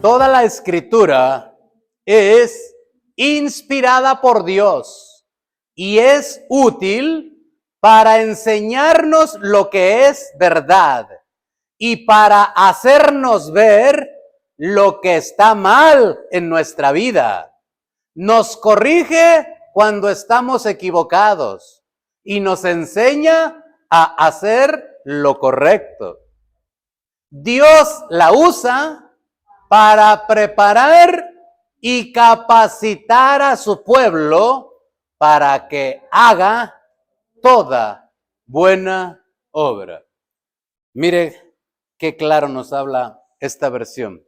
Toda la escritura es inspirada por Dios y es útil para enseñarnos lo que es verdad y para hacernos ver lo que está mal en nuestra vida. Nos corrige cuando estamos equivocados y nos enseña a hacer lo correcto. Dios la usa para preparar y capacitar a su pueblo para que haga toda buena obra. Mire qué claro nos habla esta versión.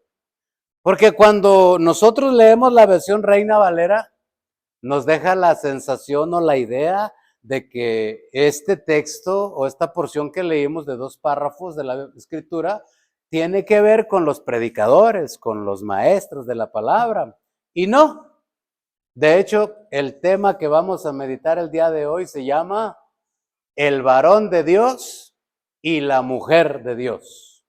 Porque cuando nosotros leemos la versión Reina Valera, nos deja la sensación o la idea de que este texto o esta porción que leímos de 2 párrafos de la Escritura tiene que ver con los predicadores, con los maestros de la palabra. Y no. De hecho, el tema que vamos a meditar el día de hoy se llama el varón de Dios y la mujer de Dios.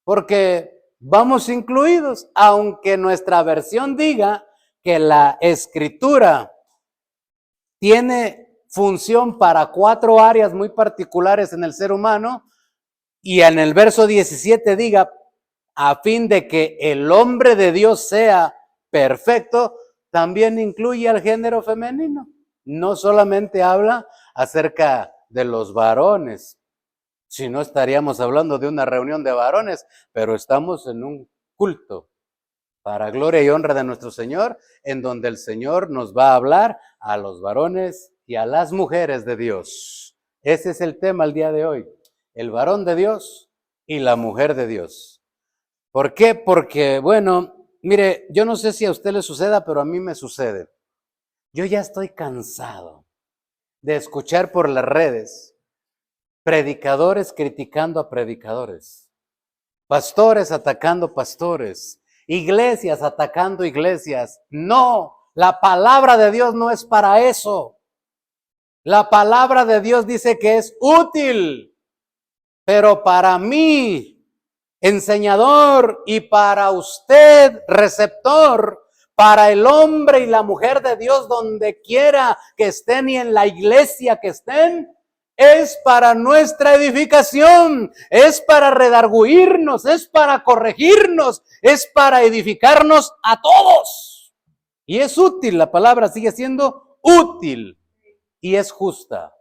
Porque vamos incluidos, aunque nuestra versión diga que la Escritura tiene función para 4 áreas muy particulares en el ser humano, y en el verso 17 diga, a fin de que el hombre de Dios sea perfecto, también incluye al género femenino. No solamente habla acerca de los varones, si no estaríamos hablando de una reunión de varones, pero estamos en un culto para gloria y honra de nuestro Señor, en donde el Señor nos va a hablar a los varones y a las mujeres de Dios. Ese es el tema el día de hoy, el varón de Dios y la mujer de Dios. ¿Por qué? Porque, bueno, mire, yo no sé si a usted le suceda, pero a mí me sucede. Yo ya estoy cansado de escuchar por las redes predicadores criticando a predicadores, pastores atacando pastores, iglesias atacando iglesias. No, la palabra de Dios no es para eso. La palabra de Dios dice que es útil, pero para mí, enseñador, y para usted, receptor, para el hombre y la mujer de Dios, donde quiera que estén y en la iglesia que estén, es para nuestra edificación, es para redarguirnos, es para corregirnos, es para edificarnos a todos. Y es útil, la palabra sigue siendo útil y es justa.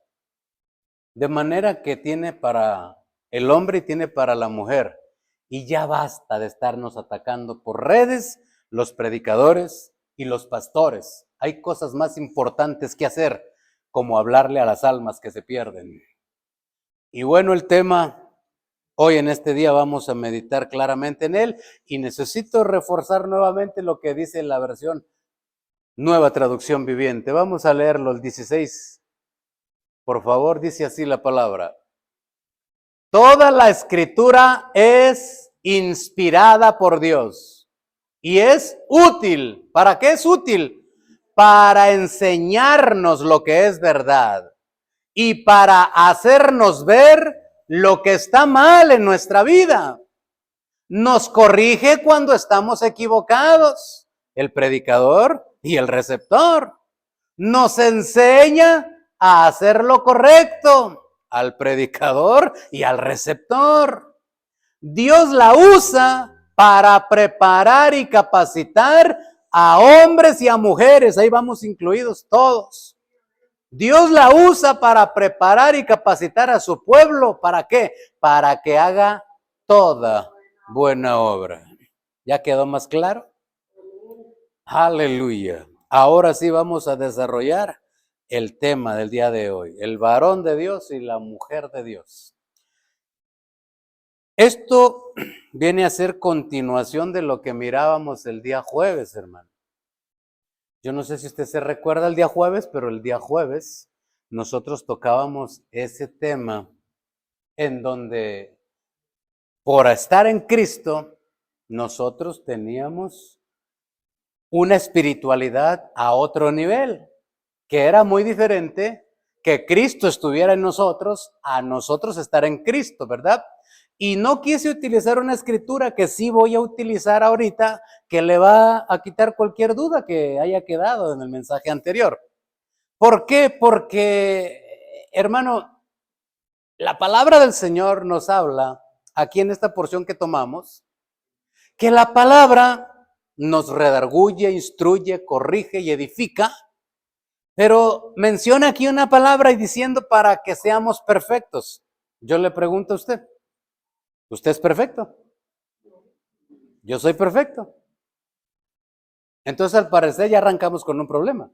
De manera que tiene para el hombre y tiene para la mujer. Y ya basta de estarnos atacando por redes los predicadores y los pastores. Hay cosas más importantes que hacer, como hablarle a las almas que se pierden. Y bueno, el tema, hoy en este día vamos a meditar claramente en él y necesito reforzar nuevamente lo que dice la versión Nueva Traducción Viviente. Vamos a leerlo, el 16. Por favor, dice así la palabra. Toda la escritura es inspirada por Dios y es útil. ¿Para qué es útil? Para enseñarnos lo que es verdad y para hacernos ver lo que está mal en nuestra vida. Nos corrige cuando estamos equivocados, el predicador y el receptor. Nos enseña a hacer lo correcto, al predicador y al receptor. Dios la usa para preparar y capacitar a hombres y a mujeres, ahí vamos incluidos todos. Dios la usa para preparar y capacitar a su pueblo, ¿para qué? Para que haga toda buena obra. ¿Ya quedó más claro? Aleluya. Ahora sí vamos a desarrollar el tema del día de hoy, el varón de Dios y la mujer de Dios. Esto viene a ser continuación de lo que mirábamos el día jueves, hermano. Yo no sé si usted se recuerda el día jueves, pero el día jueves nosotros tocábamos ese tema en donde por estar en Cristo nosotros teníamos una espiritualidad a otro nivel, que era muy diferente que Cristo estuviera en nosotros, a nosotros estar en Cristo, ¿verdad? Y no quise utilizar una escritura que sí voy a utilizar ahorita, que le va a quitar cualquier duda que haya quedado en el mensaje anterior. ¿Por qué? Porque, hermano, la palabra del Señor nos habla, aquí en esta porción que tomamos, que la palabra nos redarguye, instruye, corrige y edifica, pero menciona aquí una palabra y diciendo para que seamos perfectos. Yo le pregunto a usted, ¿usted es perfecto? Yo soy perfecto. Entonces, al parecer, ya arrancamos con un problema.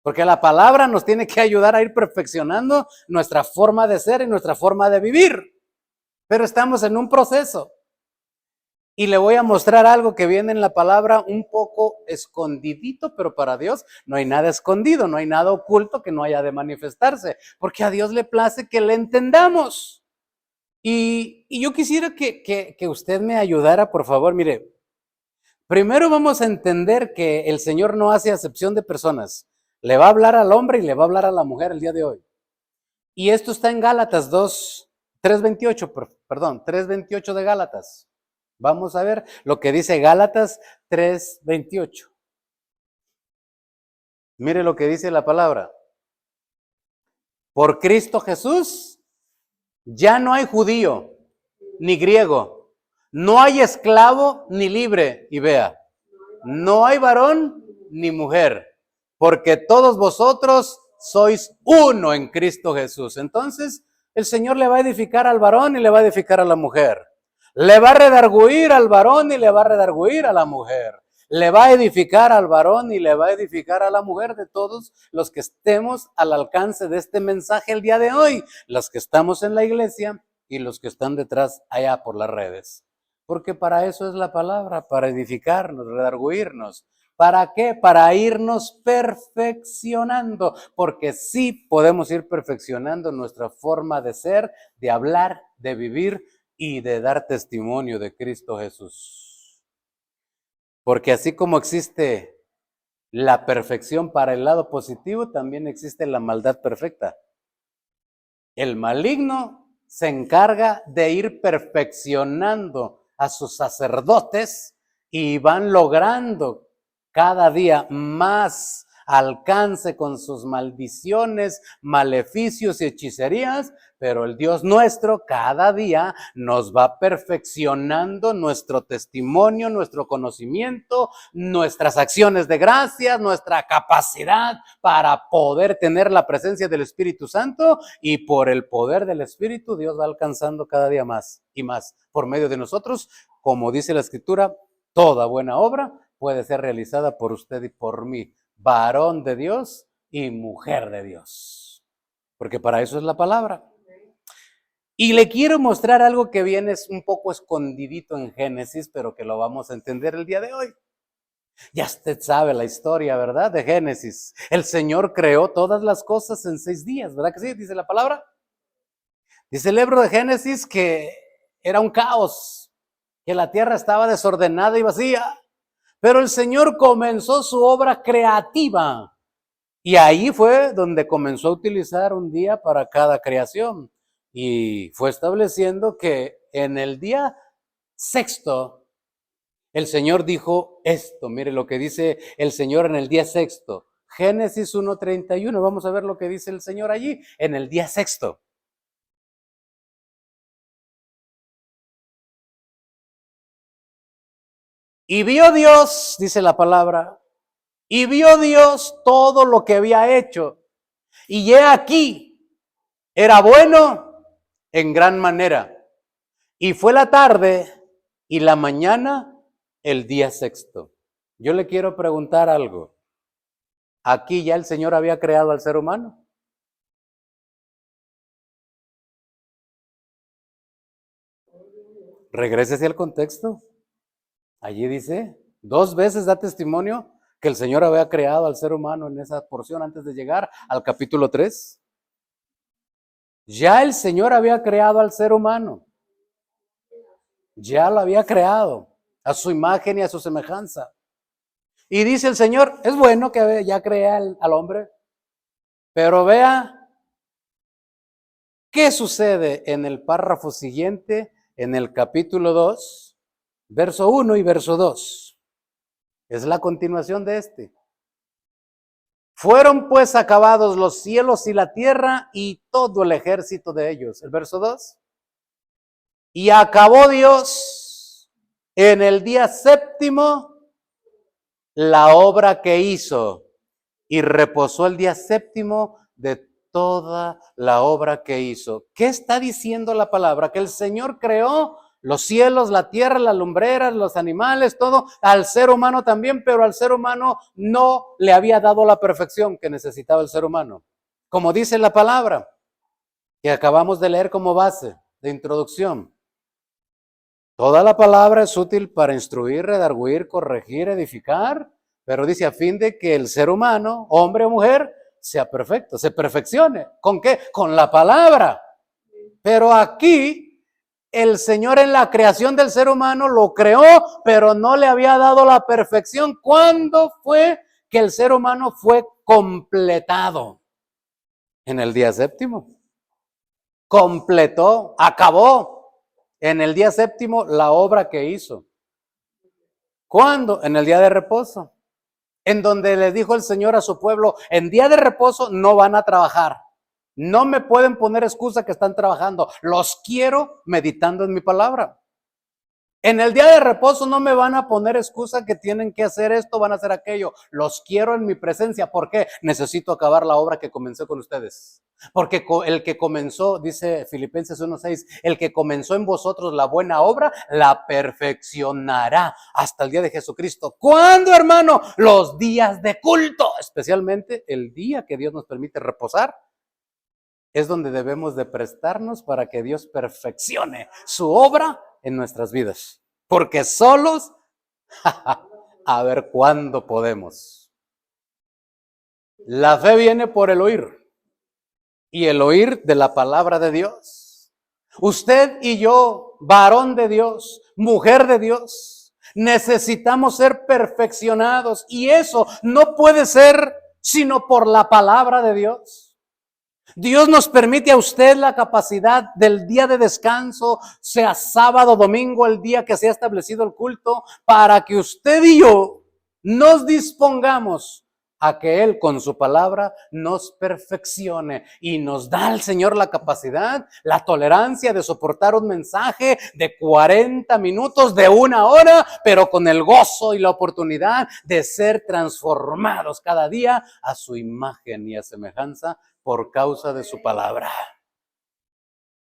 Porque la palabra nos tiene que ayudar a ir perfeccionando nuestra forma de ser y nuestra forma de vivir. Pero estamos en un proceso. Y le voy a mostrar algo que viene en la palabra un poco escondidito, pero para Dios no hay nada escondido, no hay nada oculto que no haya de manifestarse, porque a Dios le place que le entendamos. Y yo quisiera que usted me ayudara, por favor. Mire, primero vamos a entender que el Señor no hace acepción de personas. Le va a hablar al hombre y le va a hablar a la mujer el día de hoy. Y esto está en Gálatas 3:28, perdón, 3:28 de Gálatas. Vamos a ver lo que dice Gálatas 3:28. Mire lo que dice la palabra. Por Cristo Jesús ya no hay judío ni griego, no hay esclavo ni libre. Y vea, no hay varón ni mujer, porque todos vosotros sois uno en Cristo Jesús. Entonces, el Señor le va a edificar al varón y le va a edificar a la mujer. Le va a redarguir al varón y le va a redarguir a la mujer. Le va a edificar al varón y le va a edificar a la mujer, de todos los que estemos al alcance de este mensaje el día de hoy, los que estamos en la iglesia y los que están detrás allá por las redes. Porque para eso es la palabra, para edificarnos, redarguirnos. ¿Para qué? Para irnos perfeccionando, porque sí podemos ir perfeccionando nuestra forma de ser, de hablar, de vivir y de dar testimonio de Cristo Jesús. Porque así como existe la perfección para el lado positivo, también existe la maldad perfecta. El maligno se encarga de ir perfeccionando a sus sacerdotes y van logrando cada día más alcance con sus maldiciones, maleficios y hechicerías, pero el Dios nuestro cada día nos va perfeccionando nuestro testimonio, nuestro conocimiento, nuestras acciones de gracias, nuestra capacidad para poder tener la presencia del Espíritu Santo, y por el poder del Espíritu Dios va alcanzando cada día más y más por medio de nosotros. Como dice la Escritura, toda buena obra puede ser realizada por usted y por mí, varón de Dios y mujer de Dios, porque para eso es la palabra. Y le quiero mostrar algo que viene un poco escondidito en Génesis, pero que lo vamos a entender el día de hoy. Ya usted sabe la historia, ¿verdad? De Génesis. El Señor creó todas las cosas en 6 días, ¿verdad que sí? Dice la palabra. Dice el libro de Génesis que era un caos, que la tierra estaba desordenada y vacía, pero el Señor comenzó su obra creativa. Y ahí fue donde comenzó a utilizar un día para cada creación. Y fue estableciendo que en el día sexto, el Señor dijo esto. Mire lo que dice el Señor en el día sexto. Génesis 1:31. Vamos a ver lo que dice el Señor allí en el día sexto. Y vio Dios, dice la palabra, y vio Dios todo lo que había hecho. Y he aquí, era bueno en gran manera. Y fue la tarde y la mañana el día sexto. Yo le quiero preguntar algo. ¿Aquí ya el Señor había creado al ser humano? Regrésese al contexto. Allí dice, 2 veces da testimonio que el Señor había creado al ser humano en esa porción antes de llegar al capítulo 3. Ya el Señor había creado al ser humano. Ya lo había creado a su imagen y a su semejanza. Y dice el Señor, es bueno que ya crea al hombre, pero vea ¿Qué sucede en el párrafo siguiente, en el capítulo 2, verso 1 y verso 2? Es la continuación de este. Fueron pues acabados los cielos y la tierra y todo el ejército de ellos. El verso 2. Y acabó Dios en el día séptimo la obra que hizo y reposó el día séptimo de toda la obra que hizo. ¿Qué está diciendo la palabra? Que el Señor creó los cielos, la tierra, las lumbreras, los animales, todo, al ser humano también, pero al ser humano no le había dado la perfección que necesitaba el ser humano. Como dice la palabra, que acabamos de leer como base de introducción. Toda la palabra es útil para instruir, redarguir, corregir, edificar, pero dice a fin de que el ser humano, hombre o mujer, sea perfecto, se perfeccione. ¿Con qué? Con la palabra. Pero aquí el Señor en la creación del ser humano lo creó, pero no le había dado la perfección. ¿Cuándo fue que el ser humano fue completado? En el día séptimo. Completó, acabó en el día séptimo la obra que hizo. ¿Cuándo? En el día de reposo, en donde le dijo el Señor a su pueblo, en día de reposo no van a trabajar. No me pueden poner excusa que están trabajando. Los quiero meditando en mi palabra. En el día de reposo no me van a poner excusa que tienen que hacer esto, van a hacer aquello. Los quiero en mi presencia. ¿Por qué? Necesito acabar la obra que comencé con ustedes. Porque el que comenzó, dice Filipenses 1:6, el que comenzó en vosotros la buena obra, la perfeccionará hasta el día de Jesucristo. ¿Cuándo, hermano? Los días de culto, especialmente el día que Dios nos permite reposar, es donde debemos de prestarnos para que Dios perfeccione su obra en nuestras vidas. Porque solos, a ver cuándo podemos. La fe viene por el oír. Y el oír de la palabra de Dios. Usted y yo, varón de Dios, mujer de Dios, necesitamos ser perfeccionados. Y eso no puede ser sino por la palabra de Dios. Dios nos permite a usted la capacidad del día de descanso, sea sábado, domingo, el día que se ha establecido el culto, para que usted y yo nos dispongamos a que Él con su palabra nos perfeccione y nos da al Señor la capacidad, la tolerancia de soportar un mensaje de 40 minutos, de 1 hora, pero con el gozo y la oportunidad de ser transformados cada día a su imagen y a semejanza por causa de su palabra.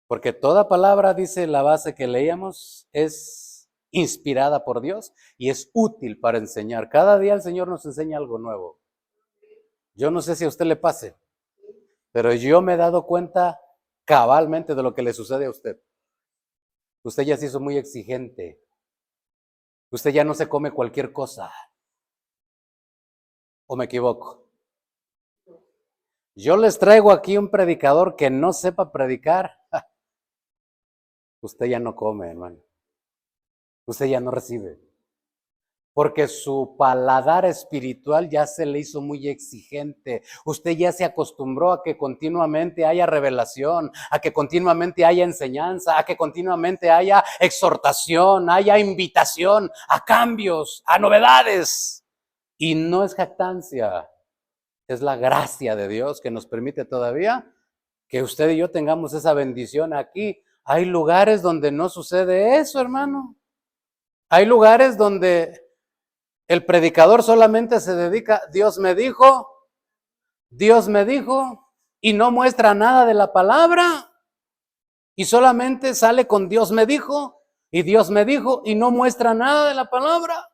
Porque toda palabra, dice la base que leíamos, es inspirada por Dios y es útil para enseñar. Cada día el Señor nos enseña algo nuevo. Yo no sé si a usted le pase, pero yo me he dado cuenta cabalmente de lo que le sucede a usted. Usted ya se hizo muy exigente. Usted ya no se come cualquier cosa. ¿O me equivoco? Yo les traigo aquí un predicador que no sepa predicar. Usted ya no come, hermano. Usted ya no recibe. Porque su paladar espiritual ya se le hizo muy exigente. Usted ya se acostumbró a que continuamente haya revelación, a que continuamente haya enseñanza, a que continuamente haya exhortación, haya invitación a cambios, a novedades. Y no es jactancia, es la gracia de Dios que nos permite todavía que usted y yo tengamos esa bendición aquí. Hay lugares donde no sucede eso, hermano. Hay lugares donde el predicador solamente se dedica, Dios me dijo, y no muestra nada de la palabra, y solamente sale con Dios me dijo, y no muestra nada de la palabra.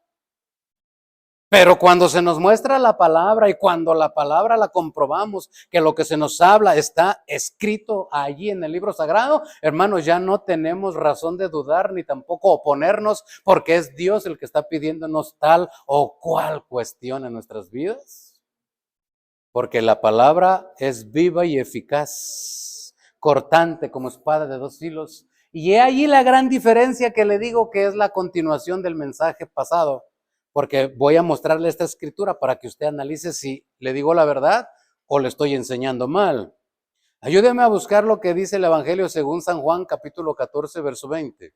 Pero cuando se nos muestra la palabra y cuando la palabra la comprobamos, que lo que se nos habla está escrito allí en el libro sagrado, hermanos, ya no tenemos razón de dudar ni tampoco oponernos, porque es Dios el que está pidiéndonos tal o cual cuestión en nuestras vidas. Porque la palabra es viva y eficaz, cortante como espada de 2 filos. Y he allí la gran diferencia que le digo que es la continuación del mensaje pasado. Porque voy a mostrarle esta escritura para que usted analice si le digo la verdad o le estoy enseñando mal. Ayúdeme a buscar lo que dice el Evangelio según San Juan, capítulo 14, verso 20.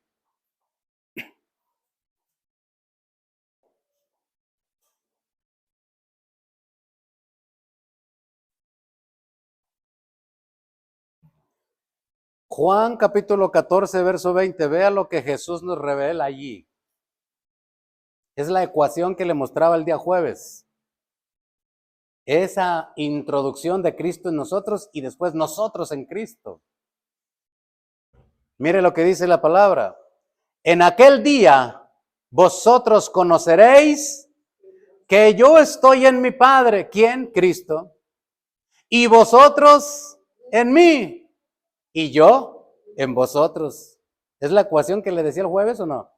Juan capítulo 14, verso 20. Vea lo que Jesús nos revela allí. Es la ecuación que le mostraba el día jueves. Esa introducción de Cristo en nosotros y después nosotros en Cristo. Mire lo que dice la palabra. En aquel día vosotros conoceréis que yo estoy en mi Padre. ¿Quién? Cristo. Y vosotros en mí. Y yo en vosotros. ¿Es la ecuación que le decía el jueves o no?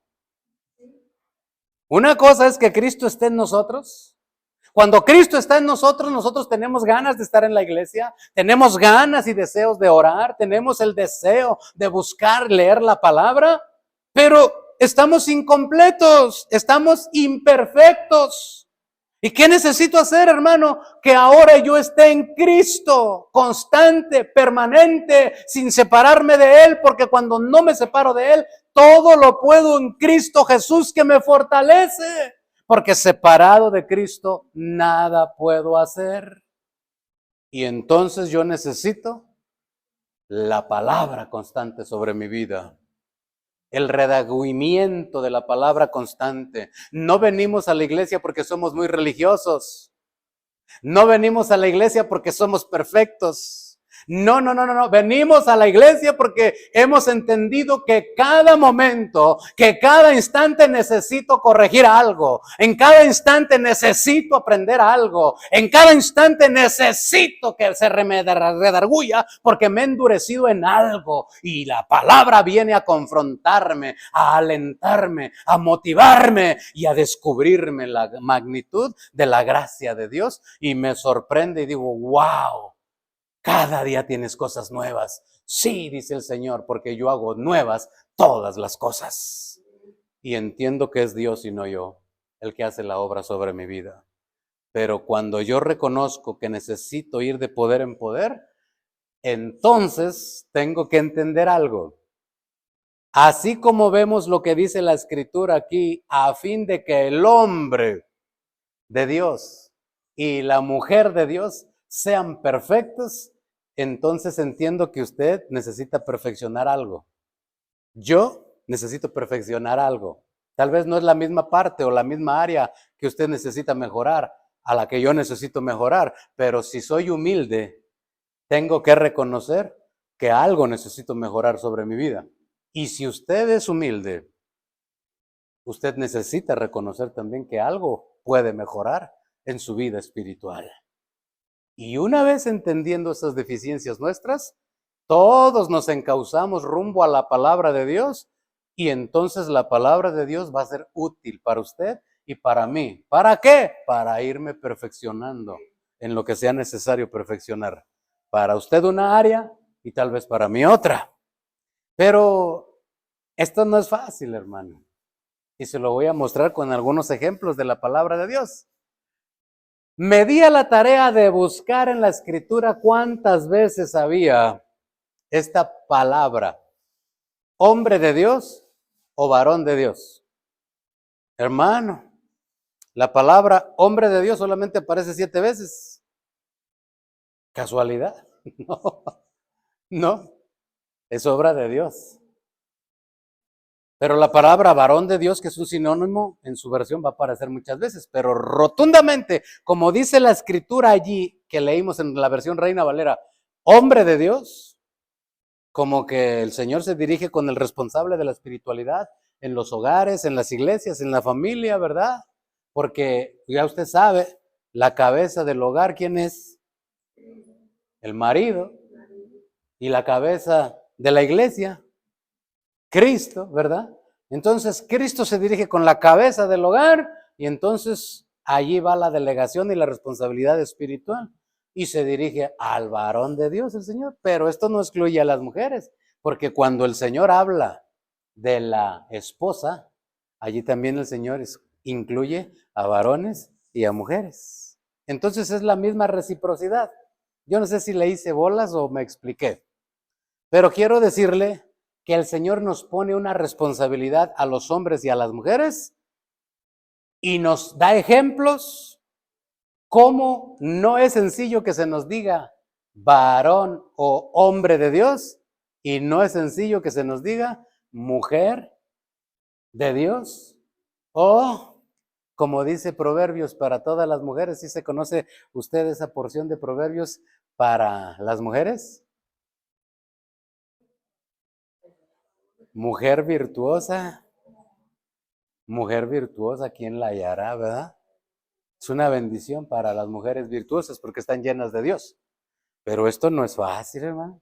Una cosa es que Cristo esté en nosotros. Cuando Cristo está en nosotros, nosotros tenemos ganas de estar en la iglesia, tenemos ganas y deseos de orar, tenemos el deseo de buscar leer la palabra, pero estamos incompletos, estamos imperfectos. ¿Y qué necesito hacer, hermano? Que ahora yo esté en Cristo, constante, permanente, sin separarme de Él, porque cuando no me separo de Él, todo lo puedo en Cristo Jesús que me fortalece. Porque separado de Cristo, nada puedo hacer. Y entonces yo necesito la palabra constante sobre mi vida. El redargüimiento de la palabra constante. No venimos a la iglesia porque somos muy religiosos. No venimos a la iglesia porque somos perfectos. No. Venimos a la iglesia porque hemos entendido que cada momento, que cada instante necesito corregir algo. En cada instante necesito aprender algo. En cada instante necesito que se redarguya porque me he endurecido en algo. Y la palabra viene a confrontarme, a alentarme, a motivarme y a descubrirme la magnitud de la gracia de Dios. Y me sorprende y digo, wow. Cada día tienes cosas nuevas. Sí, dice el Señor, porque yo hago nuevas todas las cosas. Y entiendo que es Dios y no yo el que hace la obra sobre mi vida. Pero cuando yo reconozco que necesito ir de poder en poder, entonces tengo que entender algo. Así como vemos lo que dice la Escritura aquí, a fin de que el hombre de Dios y la mujer de Dios sean perfectos, entonces entiendo que usted necesita perfeccionar algo. Yo necesito perfeccionar algo. Tal vez no es la misma parte o la misma área que usted necesita mejorar, a la que yo necesito mejorar, pero si soy humilde, tengo que reconocer que algo necesito mejorar sobre mi vida. Y si usted es humilde, usted necesita reconocer también que algo puede mejorar en su vida espiritual. Y una vez entendiendo esas deficiencias nuestras, todos nos encauzamos rumbo a la palabra de Dios y entonces la palabra de Dios va a ser útil para usted y para mí. ¿Para qué? Para irme perfeccionando en lo que sea necesario perfeccionar. Para usted una área y tal vez para mí otra. Pero esto no es fácil, hermano. Y se lo voy a mostrar con algunos ejemplos de la palabra de Dios. Me di a la tarea de buscar en la Escritura cuántas veces había esta palabra, hombre de Dios o varón de Dios. Hermano, la palabra hombre de Dios solamente aparece 7 veces. ¿Casualidad? No, es obra de Dios. Pero la palabra varón de Dios, que es un sinónimo, en su versión va a aparecer muchas veces, pero rotundamente, como dice la Escritura allí, que leímos en la versión Reina Valera, hombre de Dios, como que el Señor se dirige con el responsable de la espiritualidad en los hogares, en las iglesias, en la familia, ¿verdad? Porque ya usted sabe, la cabeza del hogar, ¿quién es? El marido. Y la cabeza de la iglesia, Cristo, ¿verdad? Entonces Cristo se dirige con la cabeza del hogar y entonces allí va la delegación y la responsabilidad espiritual y se dirige al varón de Dios, el Señor. Pero esto no excluye a las mujeres, porque cuando el Señor habla de la esposa, allí también el Señor incluye a varones y a mujeres. Entonces es la misma reciprocidad. Yo no sé si le hice bolas o me expliqué, pero quiero decirle que el Señor nos pone una responsabilidad a los hombres y a las mujeres y nos da ejemplos cómo no es sencillo que se nos diga varón o hombre de Dios y no es sencillo que se nos diga mujer de Dios o como dice Proverbios para todas las mujeres. ¿Sí se conoce usted esa porción de Proverbios para las mujeres? Mujer virtuosa, ¿quién la hallará, verdad? Es una bendición para las mujeres virtuosas porque están llenas de Dios. Pero esto no es fácil, hermano.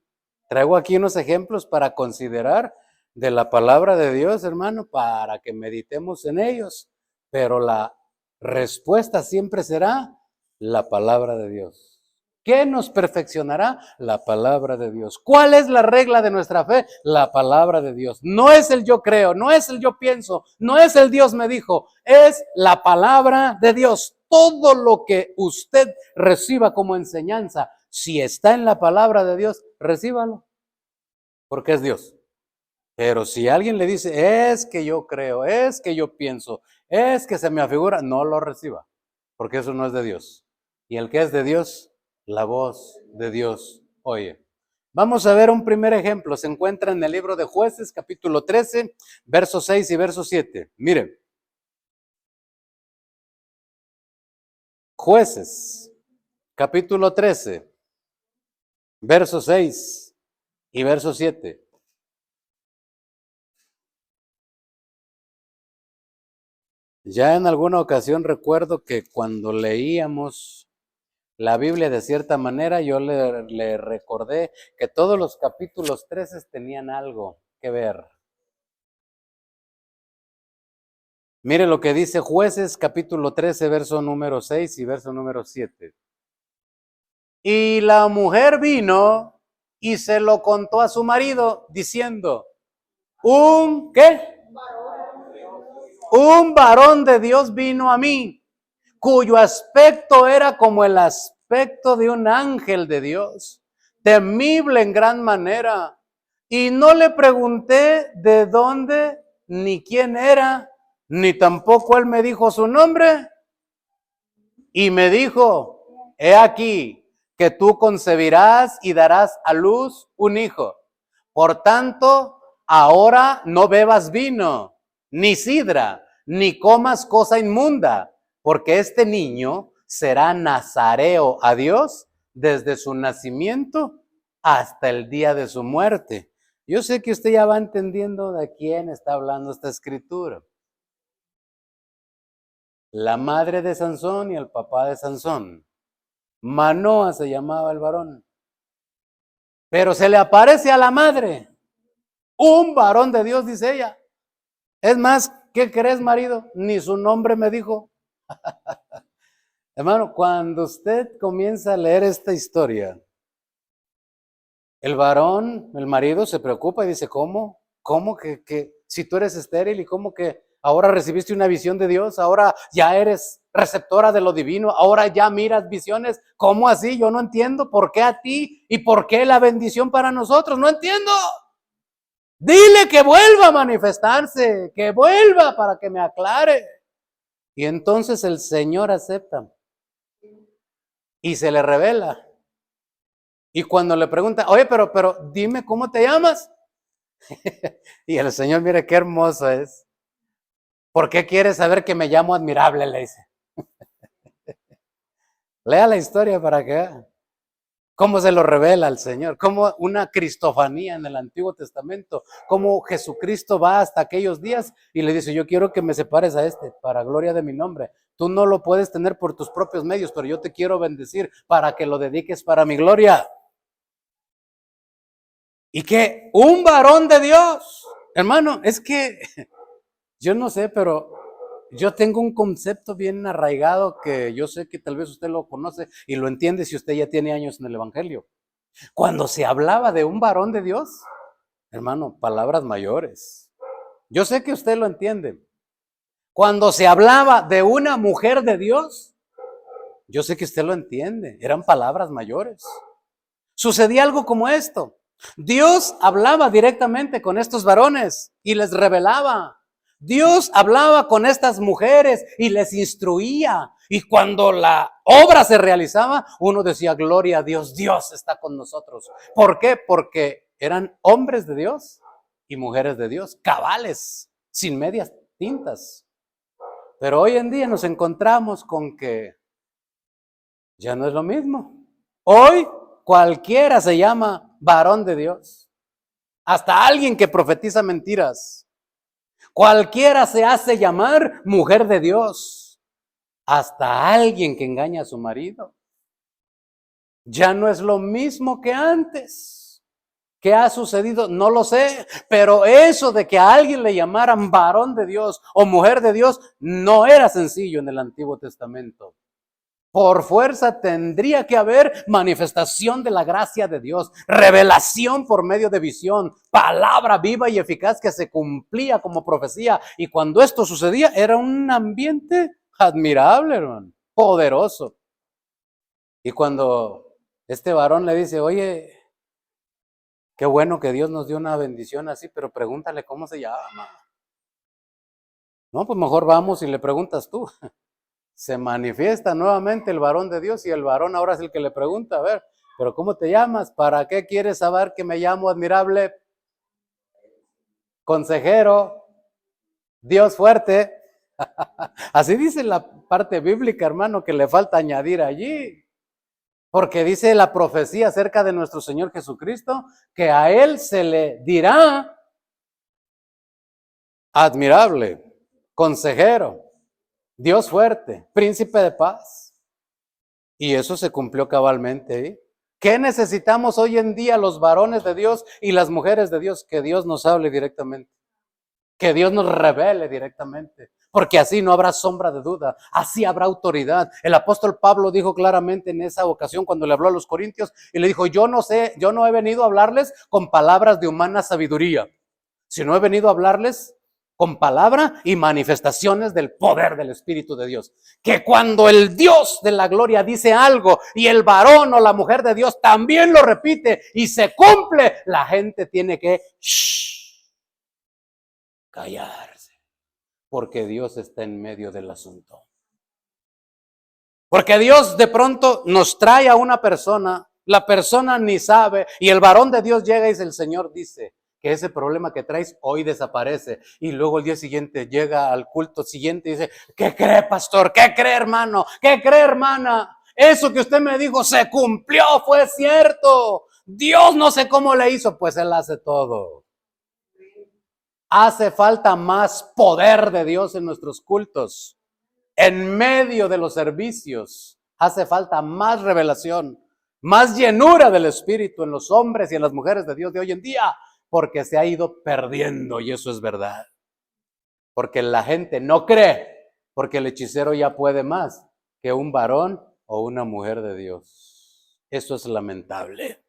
Traigo aquí unos ejemplos para considerar de la palabra de Dios, hermano, para que meditemos en ellos. Pero la respuesta siempre será la palabra de Dios. ¿Qué nos perfeccionará? La palabra de Dios. ¿Cuál es la regla de nuestra fe? La palabra de Dios. No es el yo creo, no es el yo pienso, no es el Dios me dijo, es la palabra de Dios. Todo lo que usted reciba como enseñanza, si está en la palabra de Dios, recíbalo, porque es Dios. Pero si alguien le dice, es que yo creo, es que yo pienso, es que se me afigura, no lo reciba, porque eso no es de Dios. Y el que es de Dios, la voz de Dios oye. Vamos a ver un primer ejemplo. Se encuentra en el libro de Jueces, capítulo 13, versos 6 y verso 7. Miren. Jueces, capítulo 13, verso 6 y verso 7. Ya en alguna ocasión recuerdo que cuando leíamos la Biblia de cierta manera, yo le recordé que todos los capítulos 13 tenían algo que ver. Mire lo que dice Jueces, capítulo 13, verso número 6 y verso número 7. Y la mujer vino y se lo contó a su marido, diciendo, ¿qué? Un varón de Dios vino a mí, cuyo aspecto era como el aspecto de un ángel de Dios, temible en gran manera. Y no le pregunté de dónde, ni quién era, ni tampoco él me dijo su nombre. Y me dijo, he aquí que tú concebirás y darás a luz un hijo. Por tanto, ahora no bebas vino, ni sidra, ni comas cosa inmunda, porque este niño será nazareo a Dios desde su nacimiento hasta el día de su muerte. Yo sé que usted ya va entendiendo de quién está hablando esta escritura. La madre de Sansón y el papá de Sansón. Manoa se llamaba el varón. Pero se le aparece a la madre. Un varón de Dios, dice ella. Es más, ¿qué crees, marido? Ni su nombre me dijo. Hermano, cuando usted comienza a leer esta historia, el varón, el marido, se preocupa y dice, ¿cómo? ¿Cómo que si tú eres estéril y cómo que ahora recibiste una visión de Dios, ahora ya eres receptora de lo divino, ahora ya miras visiones? ¿Cómo así? Yo no entiendo por qué a ti y por qué la bendición para nosotros. No entiendo. Dile que vuelva a manifestarse, que vuelva para que me aclare. Y entonces el Señor acepta y se le revela. Y cuando le pregunta, oye, pero dime cómo te llamas. Y el Señor, mire qué hermoso es. ¿Por qué quieres saber que me llamo admirable? Le dice. Lea la historia para que vea cómo se lo revela el Señor, como una cristofanía en el Antiguo Testamento, cómo Jesucristo va hasta aquellos días y le dice, yo quiero que me separes a este para gloria de mi nombre. Tú no lo puedes tener por tus propios medios, pero yo te quiero bendecir para que lo dediques para mi gloria. Y que un varón de Dios, hermano, es que yo no sé, pero yo tengo un concepto bien arraigado que yo sé que tal vez usted lo conoce y lo entiende si usted ya tiene años en el Evangelio. Cuando se hablaba de un varón de Dios, hermano, palabras mayores. Yo sé que usted lo entiende. Cuando se hablaba de una mujer de Dios, yo sé que usted lo entiende. Eran palabras mayores. sucedía algo como esto. Dios hablaba directamente con estos varones y les revelaba. Dios hablaba con estas mujeres y les instruía. Y cuando la obra se realizaba, uno decía, gloria a Dios, Dios está con nosotros. ¿Por qué? Porque eran hombres de Dios y mujeres de Dios, cabales, sin medias tintas. Pero hoy en día nos encontramos con que ya no es lo mismo. Hoy cualquiera se llama varón de Dios. Hasta alguien que profetiza mentiras. Cualquiera se hace llamar mujer de Dios. Hasta alguien que engaña a su marido. Ya no es lo mismo que antes. ¿Qué ha sucedido? No lo sé, pero eso de que a alguien le llamaran varón de Dios o mujer de Dios no era sencillo en el Antiguo Testamento. Por fuerza tendría que haber manifestación de la gracia de Dios, revelación por medio de visión, palabra viva y eficaz que se cumplía como profecía. Y cuando esto sucedía era un ambiente admirable, hermano, poderoso. Y cuando este varón le dice, oye, qué bueno que Dios nos dio una bendición así, pero pregúntale cómo se llama. No, pues mejor vamos y le preguntas tú. Se manifiesta nuevamente el varón de Dios y el varón ahora es el que le pregunta, a ver, pero ¿cómo te llamas? ¿Para qué quieres saber que me llamo admirable? Consejero, Dios fuerte. Así dice la parte bíblica, hermano, que le falta añadir allí. Porque dice la profecía acerca de nuestro Señor Jesucristo, que a Él se le dirá admirable, consejero, Dios fuerte, príncipe de paz. Y eso se cumplió cabalmente, ¿eh? ¿Qué necesitamos hoy en día los varones de Dios y las mujeres de Dios? Que Dios nos hable directamente, que Dios nos revele directamente, porque así no habrá sombra de duda, así habrá autoridad. El apóstol Pablo dijo claramente en esa ocasión cuando le habló a los corintios y le dijo, yo no he venido a hablarles con palabras de humana sabiduría, sino he venido a hablarles con palabra y manifestaciones del poder del Espíritu de Dios. Que cuando el Dios de la gloria dice algo y el varón o la mujer de Dios también lo repite y se cumple, la gente tiene que callarse, porque Dios está en medio del asunto. Porque Dios de pronto nos trae a una persona, la persona ni sabe, y el varón de Dios llega y dice, el Señor dice que ese problema que traes hoy desaparece. Y luego el día siguiente llega al culto siguiente y dice, ¿qué cree, pastor? ¿Qué cree, hermano? ¿Qué cree, hermana? Eso que usted me dijo se cumplió, fue cierto. Dios no sé cómo le hizo, pues Él hace todo. Hace falta más poder de Dios en nuestros cultos. En medio de los servicios hace falta más revelación, más llenura del Espíritu en los hombres y en las mujeres de Dios de hoy en día, porque se ha ido perdiendo y eso es verdad. Porque la gente no cree, porque el hechicero ya puede más que un varón o una mujer de Dios. Eso es lamentable.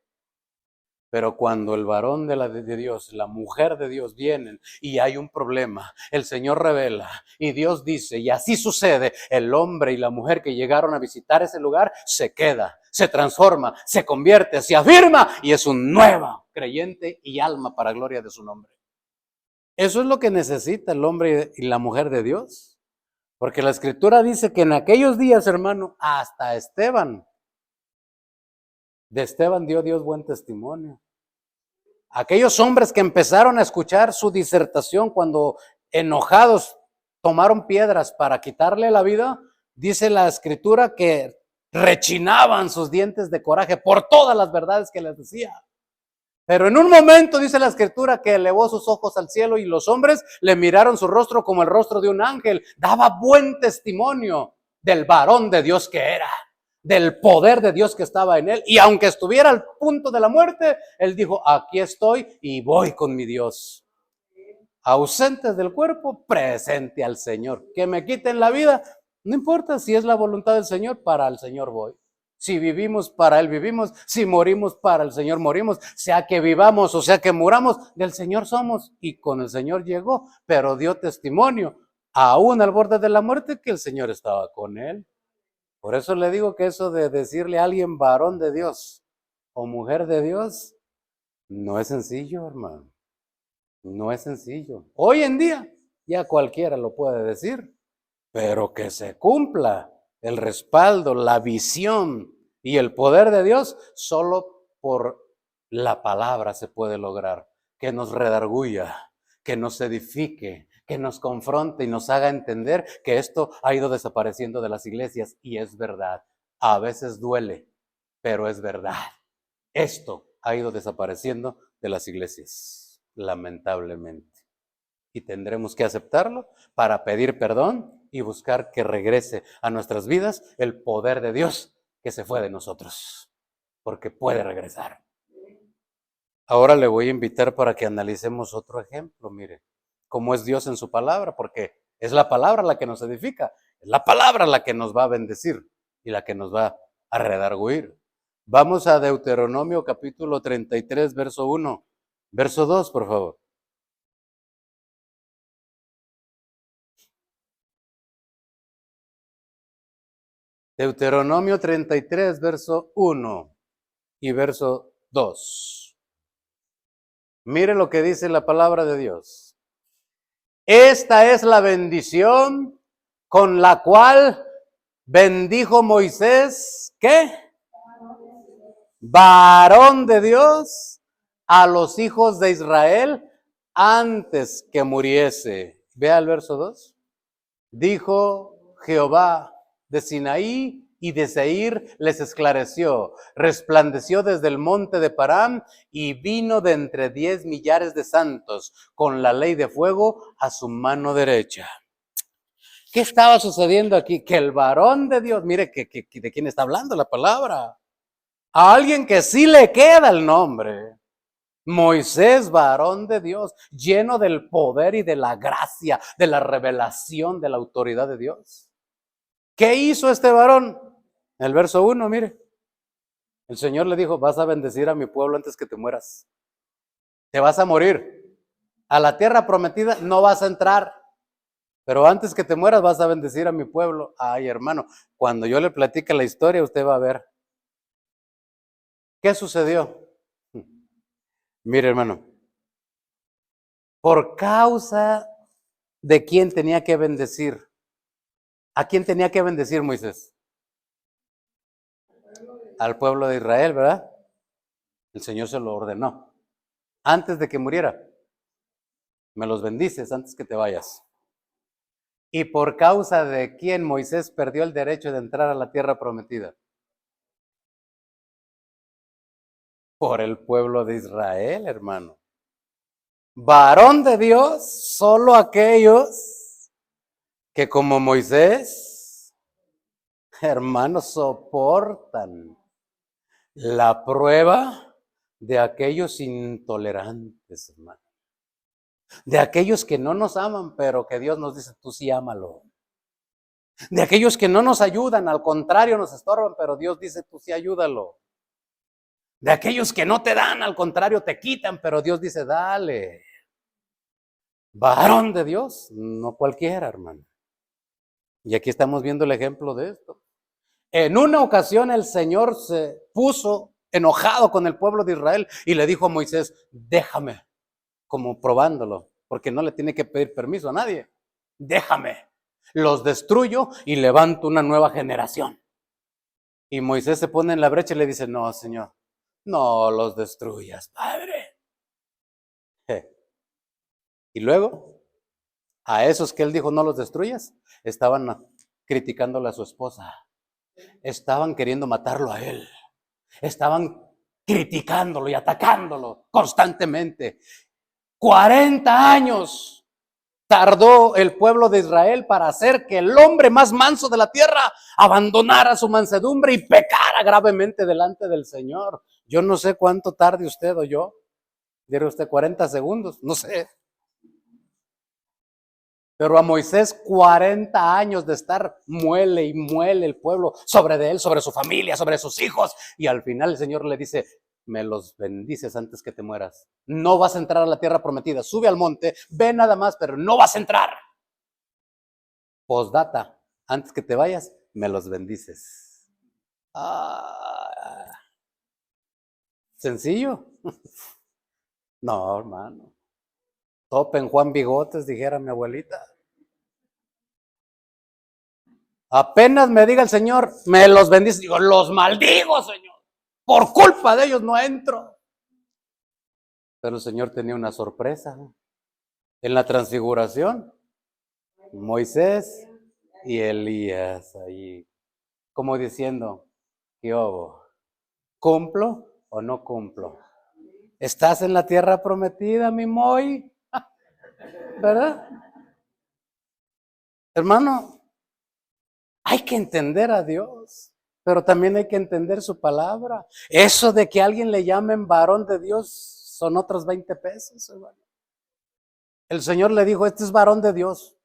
Pero cuando el varón de Dios, la mujer de Dios vienen y hay un problema, el Señor revela y Dios dice, y así sucede, el hombre y la mujer que llegaron a visitar ese lugar se queda, se transforma, se convierte, se afirma y es un nuevo creyente y alma para gloria de su nombre. Eso es lo que necesita el hombre y la mujer de Dios. Porque la Escritura dice que en aquellos días, hermano, hasta de Esteban dio Dios buen testimonio. Aquellos hombres que empezaron a escuchar su disertación cuando enojados tomaron piedras para quitarle la vida, dice la Escritura que rechinaban sus dientes de coraje por todas las verdades que les decía. Pero en un momento dice la Escritura que elevó sus ojos al cielo y los hombres le miraron su rostro como el rostro de un ángel. Daba buen testimonio del varón de Dios que era, del poder de Dios que estaba en él. Y aunque estuviera al punto de la muerte, él dijo, aquí estoy y voy con mi Dios. Ausentes del cuerpo, presente al Señor. Que me quiten la vida, no importa si es la voluntad del Señor, para el Señor voy. Si vivimos, para Él vivimos. Si morimos, para el Señor morimos. Sea que vivamos o sea que muramos, del Señor somos. Y con el Señor llegó, pero dio testimonio, aún al borde de la muerte, que el Señor estaba con él. Por eso le digo que eso de decirle a alguien varón de Dios o mujer de Dios, no es sencillo, hermano. No es sencillo. Hoy en día ya cualquiera lo puede decir, pero que se cumpla el respaldo, la visión y el poder de Dios, solo por la palabra se puede lograr. Que nos redarguya, que nos edifique, que nos confronte y nos haga entender que esto ha ido desapareciendo de las iglesias y es verdad. A veces duele, pero es verdad. Esto ha ido desapareciendo de las iglesias, lamentablemente. Y tendremos que aceptarlo para pedir perdón y buscar que regrese a nuestras vidas el poder de Dios que se fue de nosotros, porque puede regresar. Ahora le voy a invitar para que analicemos otro ejemplo, mire, cómo es Dios en su palabra, porque es la palabra la que nos edifica, es la palabra la que nos va a bendecir y la que nos va a redarguir. Vamos a Deuteronomio capítulo 33, verso 1, verso 2, por favor. Deuteronomio 33, verso 1 y verso 2. Mire lo que dice la palabra de Dios. Esta es la bendición con la cual bendijo Moisés, ¿qué? Varón de Dios, a los hijos de Israel antes que muriese. Vea el verso 2. Dijo Jehová de Sinaí y de Seir les esclareció, resplandeció desde el monte de Parán y vino de entre 10 millares de santos con la ley de fuego a su mano derecha. ¿Qué estaba sucediendo aquí? Que el varón de Dios, mire de quién está hablando la palabra, a alguien que sí le queda el nombre. Moisés, varón de Dios, lleno del poder y de la gracia, de la revelación, de la autoridad de Dios. ¿Qué hizo este varón? El verso 1, mire. El Señor le dijo, vas a bendecir a mi pueblo antes que te mueras. Te vas a morir. A la tierra prometida no vas a entrar. Pero antes que te mueras vas a bendecir a mi pueblo. Ay, hermano, cuando yo le platique la historia, usted va a ver. ¿Qué sucedió? Mire, hermano, por causa de quién tenía que bendecir. ¿A quién tenía que bendecir Moisés? Al pueblo de Israel, ¿verdad? El Señor se lo ordenó. Antes de que muriera, me los bendices antes que te vayas. ¿Y por causa de quién Moisés perdió el derecho de entrar a la tierra prometida? Por el pueblo de Israel, hermano. Varón de Dios, solo aquellos que como Moisés, hermanos, soportan la prueba de aquellos intolerantes, hermano. De aquellos que no nos aman, pero que Dios nos dice, tú sí ámalo. De aquellos que no nos ayudan, al contrario nos estorban, pero Dios dice, tú sí ayúdalo. De aquellos que no te dan, al contrario te quitan, pero Dios dice, dale. Varón de Dios, no cualquiera, hermano. Y aquí estamos viendo el ejemplo de esto. En una ocasión el Señor se puso enojado con el pueblo de Israel y le dijo a Moisés, déjame, como probándolo, porque no le tiene que pedir permiso a nadie. Déjame, los destruyo y levanto una nueva generación. Y Moisés se pone en la brecha y le dice, no, Señor, no los destruyas, Padre. Y luego, a esos que él dijo, no los destruyas, estaban criticándole a su esposa. Estaban queriendo matarlo a él. Estaban criticándolo y atacándolo constantemente. 40 años tardó el pueblo de Israel para hacer que el hombre más manso de la tierra abandonara su mansedumbre y pecara gravemente delante del Señor. Yo no sé cuánto tarde usted o yo. Dirá usted 40 segundos, no sé. Pero a Moisés 40 años de estar muele y muele el pueblo sobre de él, sobre su familia, sobre sus hijos. Y al final el Señor le dice, me los bendices antes que te mueras. No vas a entrar a la tierra prometida. Sube al monte, ve nada más, pero no vas a entrar. Postdata, antes que te vayas, me los bendices. Ah, Sencillo. No, hermano. Topen Juan Bigotes, dijera mi abuelita. Apenas me diga el Señor, me los bendice. Digo, los maldigo, Señor. Por culpa de ellos no entro. Pero el Señor tenía una sorpresa. En la transfiguración, Moisés y Elías ahí, como diciendo, ¿qué hubo? ¿Cumplo o no cumplo? ¿Estás en la tierra prometida, mi Moy? ¿Verdad? Hermano, hay que entender a Dios, pero también hay que entender su palabra. Eso de que a alguien le llamen varón de Dios son otros 20 pesos, hermano. El Señor le dijo, este es varón de Dios.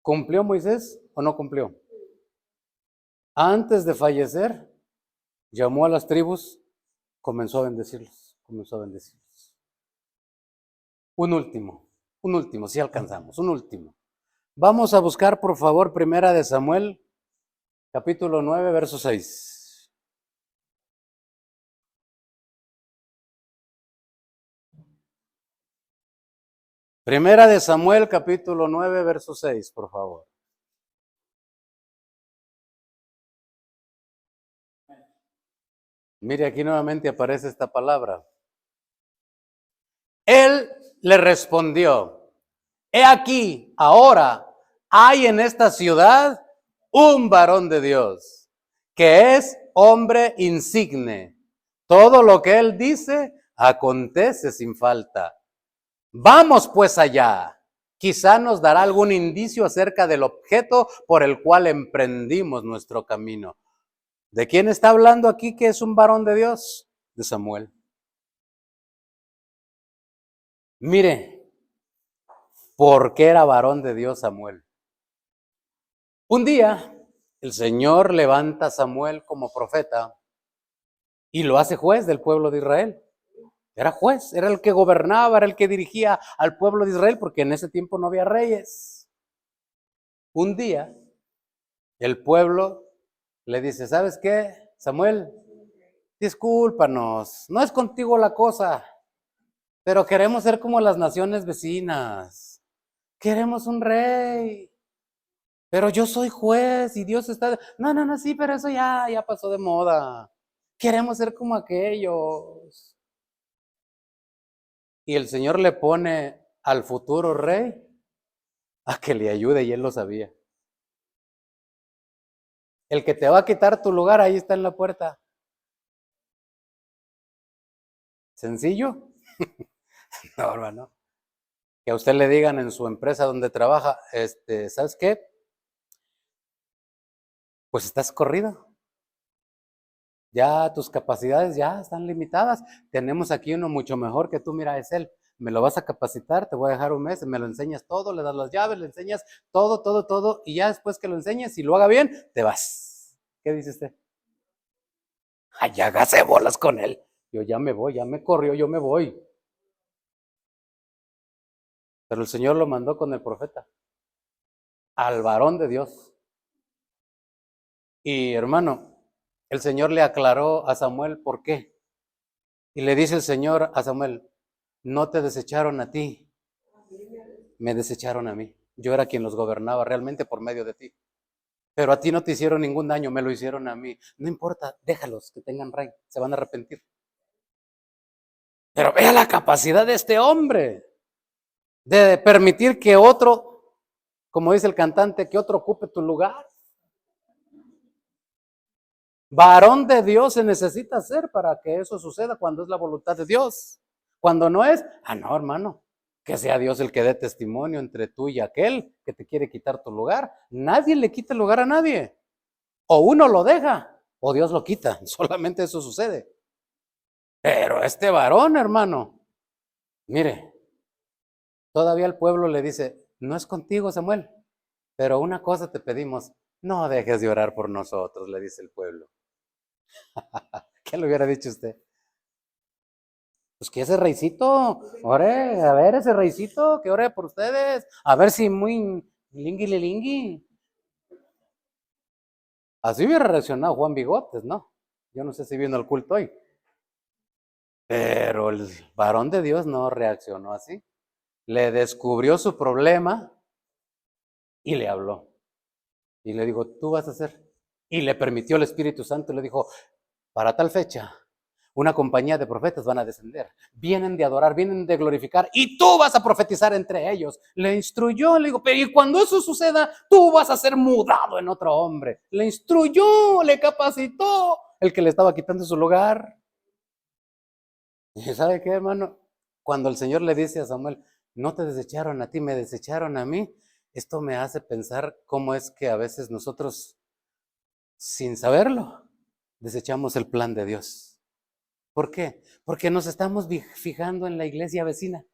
¿Cumplió Moisés o no cumplió? Antes de fallecer, llamó a las tribus, comenzó a bendecirlos, Un último, si alcanzamos, un último. Vamos a buscar, por favor, Primera de Samuel, capítulo 9, verso 6. Primera de Samuel, capítulo 9, verso 6, por favor. Mire, aquí nuevamente aparece esta palabra. Él le respondió, he aquí, ahora hay en esta ciudad un varón de Dios, que es hombre insigne. Todo lo que él dice, acontece sin falta. Vamos pues allá. Quizá nos dará algún indicio acerca del objeto por el cual emprendimos nuestro camino. ¿De quién está hablando aquí que es un varón de Dios? De Samuel. Mire, ¿por qué era varón de Dios Samuel? Un día, el Señor levanta a Samuel como profeta y lo hace juez del pueblo de Israel. Era juez, era el que gobernaba, era el que dirigía al pueblo de Israel, porque en ese tiempo no había reyes. Un día, el pueblo le dice, ¿sabes qué, Samuel? Discúlpanos, no es contigo la cosa, pero queremos ser como las naciones vecinas. Queremos un rey. Pero yo soy juez y Dios está... No, sí, pero eso ya pasó de moda. Queremos ser como aquellos. Y el Señor le pone al futuro rey a que le ayude y él lo sabía. El que te va a quitar tu lugar ahí está en la puerta. ¿Sencillo? No, hermano. Que a usted le digan en su empresa donde trabaja, ¿sabes qué? Pues estás corrido. Ya tus capacidades ya están limitadas. Tenemos aquí uno mucho mejor que tú, mira, es él. Me lo vas a capacitar, te voy a dejar un mes, me lo enseñas todo, le das las llaves, le enseñas todo, y ya después que lo enseñes y lo haga bien, te vas. ¿Qué dice usted? Ay, hágase bolas con él. Yo ya me voy, ya me corrió, yo me voy. Pero el Señor lo mandó con el profeta, al varón de Dios. Y hermano, el Señor le aclaró a Samuel por qué. Y le dice el Señor a Samuel, no te desecharon a ti, me desecharon a mí. Yo era quien los gobernaba realmente por medio de ti. Pero a ti no te hicieron ningún daño, me lo hicieron a mí. No importa, déjalos que tengan rey, se van a arrepentir. Pero vea la capacidad de este hombre de permitir que otro, como dice el cantante, que otro ocupe tu lugar. Varón de Dios se necesita ser para que eso suceda cuando es la voluntad de Dios. Cuando no es, no, hermano, que sea Dios el que dé testimonio entre tú y aquel que te quiere quitar tu lugar. Nadie le quita el lugar a nadie. O uno lo deja, o Dios lo quita. Solamente eso sucede. Pero este varón, hermano, mire, todavía el pueblo le dice, no es contigo, Samuel, pero una cosa te pedimos, no dejes de orar por nosotros, le dice el pueblo. ¿Qué le hubiera dicho usted? Pues que ese reycito, ore, a ver ese reycito, que ore por ustedes, a ver si muy lingui. Así hubiera reaccionado Juan Bigotes, ¿no? Yo no sé si vino al culto hoy. Pero el varón de Dios no reaccionó así. Le descubrió su problema y le habló. Y le dijo, tú vas a hacer. Y le permitió el Espíritu Santo y le dijo, para tal fecha, una compañía de profetas van a descender. Vienen de adorar, vienen de glorificar y tú vas a profetizar entre ellos. Le instruyó, le dijo, pero y cuando eso suceda, tú vas a ser mudado en otro hombre. Le instruyó, le capacitó el que le estaba quitando su lugar. Y ¿sabe qué, hermano? Cuando el Señor le dice a Samuel, no te desecharon a ti, me desecharon a mí, esto me hace pensar cómo es que a veces nosotros, sin saberlo, desechamos el plan de Dios. ¿Por qué? Porque nos estamos fijando en la iglesia vecina.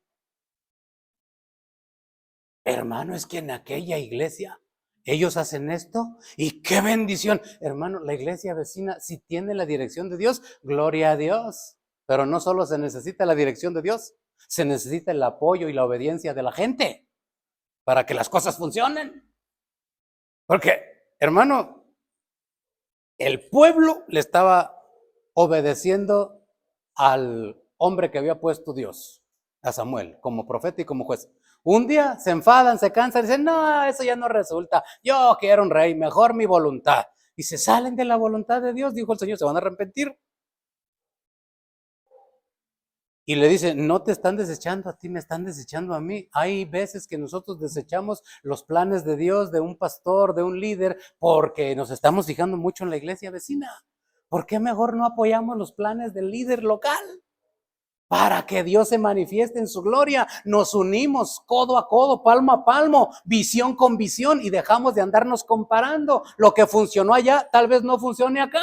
Hermano, es que en aquella iglesia ellos hacen esto y qué bendición. Hermano, la iglesia vecina, si tiene la dirección de Dios, gloria a Dios. Pero no solo se necesita la dirección de Dios, se necesita el apoyo y la obediencia de la gente para que las cosas funcionen. Porque, hermano, el pueblo le estaba obedeciendo al hombre que había puesto Dios, a Samuel, como profeta y como juez. Un día se enfadan, se cansan, dicen, no, eso ya no resulta, yo quiero un rey, mejor mi voluntad. Y se salen de la voluntad de Dios, dijo el Señor, se van a arrepentir. Y le dice, no te están desechando a ti, me están desechando a mí. Hay veces que nosotros desechamos los planes de Dios, de un pastor, de un líder, porque nos estamos fijando mucho en la iglesia vecina. ¿Por qué mejor no apoyamos los planes del líder local? Para que Dios se manifieste en su gloria, nos unimos codo a codo, palmo a palmo, visión con visión y dejamos de andarnos comparando. Lo que funcionó allá tal vez no funcione acá.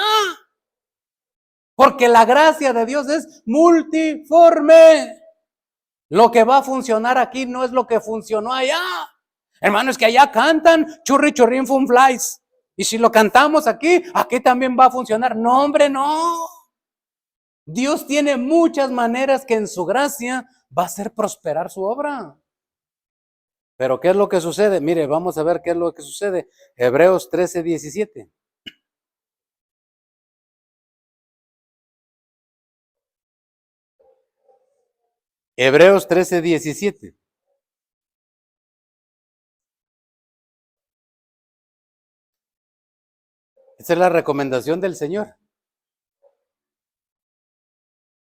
Porque la gracia de Dios es multiforme. Lo que va a funcionar aquí no es lo que funcionó allá. Hermano, es que allá cantan churri churrín fun flies. Y si lo cantamos aquí, aquí también va a funcionar. No, hombre, no. Dios tiene muchas maneras que en su gracia va a hacer prosperar su obra. Pero ¿qué es lo que sucede? Mire, vamos a ver qué es lo que sucede. Hebreos 13:17. Hebreos 13:17. Esa es la recomendación del Señor.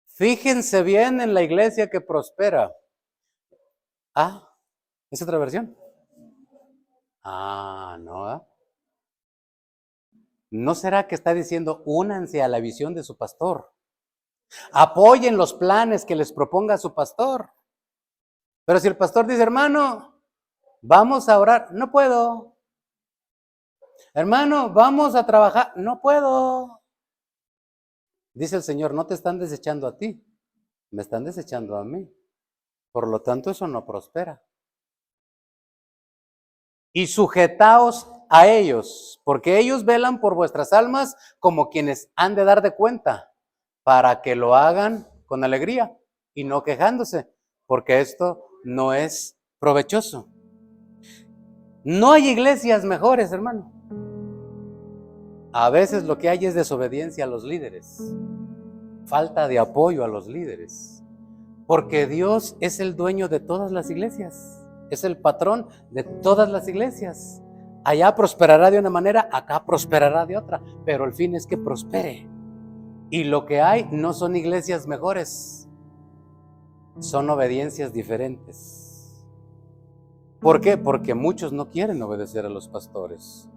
Fíjense bien en la iglesia que prospera. Ah, ¿es otra versión? Ah, no. ¿No será que está diciendo únanse a la visión de su pastor? Apoyen los planes que les proponga su pastor. Pero si el pastor dice, hermano, vamos a orar, no puedo. Hermano, vamos a trabajar, no puedo. Dice el Señor, no te están desechando a ti, me están desechando a mí. Por lo tanto, eso no prospera. Y sujetaos a ellos, porque ellos velan por vuestras almas como quienes han de dar de cuenta, para que lo hagan con alegría y no quejándose, porque esto no es provechoso. No hay iglesias mejores, hermano. A veces lo que hay es desobediencia a los líderes, falta de apoyo a los líderes, porque Dios es el dueño de todas las iglesias, es el patrón de todas las iglesias. Allá prosperará de una manera, acá prosperará de otra, pero el fin es que prospere. Y lo que hay no son iglesias mejores, son obediencias diferentes. ¿Por qué? Porque muchos no quieren obedecer a los pastores.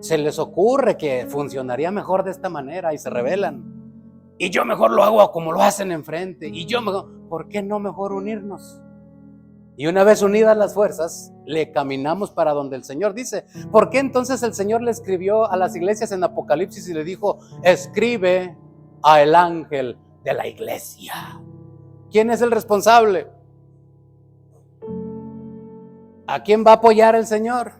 Se les ocurre que funcionaría mejor de esta manera y se rebelan. Y yo mejor lo hago como lo hacen enfrente. Y yo mejor, ¿por qué no mejor unirnos? Y una vez unidas las fuerzas, le caminamos para donde el Señor dice. ¿Por qué entonces el Señor le escribió a las iglesias en Apocalipsis y le dijo, escribe al ángel de la iglesia? ¿Quién es el responsable? ¿A quién va a apoyar el Señor?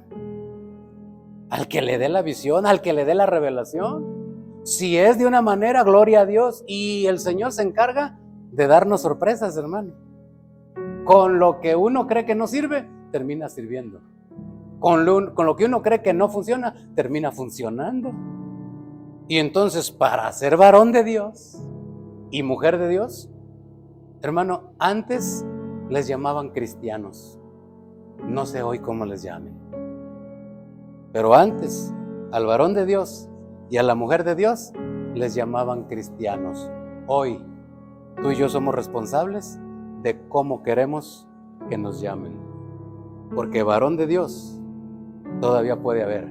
Al que le dé la visión, al que le dé la revelación. Si es de una manera, gloria a Dios. Y el Señor se encarga de darnos sorpresas, hermano. Con lo que uno cree que no sirve, termina sirviendo. Con lo que uno cree que no funciona, termina funcionando. Y entonces, para ser varón de Dios y mujer de Dios, Hermano, antes les llamaban cristianos. No sé hoy cómo les llamen. Pero antes, al varón de Dios y a la mujer de Dios les llamaban cristianos. Hoy, tú y yo somos responsables de cómo queremos que nos llamen. Porque varón de Dios todavía puede haber.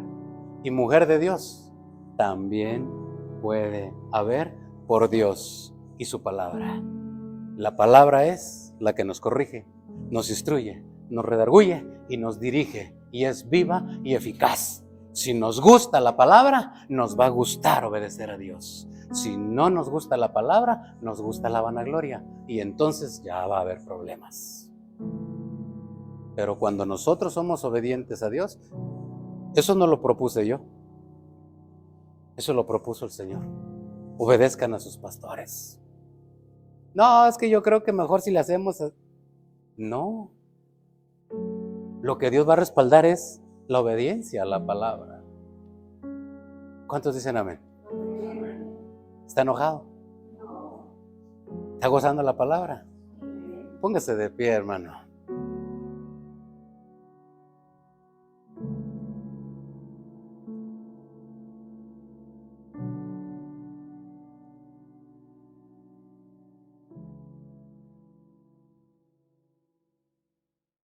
Y mujer de Dios también puede haber por Dios y su palabra. La palabra es la que nos corrige, nos instruye, nos redarguye y nos dirige. Y es viva y eficaz. Si nos gusta la palabra, nos va a gustar obedecer a Dios. Si no nos gusta la palabra, nos gusta la vanagloria. Y entonces ya va a haber problemas. Pero cuando nosotros somos obedientes a Dios, eso no lo propuse yo. Eso lo propuso el Señor. Obedezcan a sus pastores. No, es que yo creo que mejor si le hacemos... No. Lo que Dios va a respaldar es la obediencia a la palabra. ¿Cuántos dicen amén? ¿Está enojado? ¿Está gozando la palabra? Póngase de pie, hermano.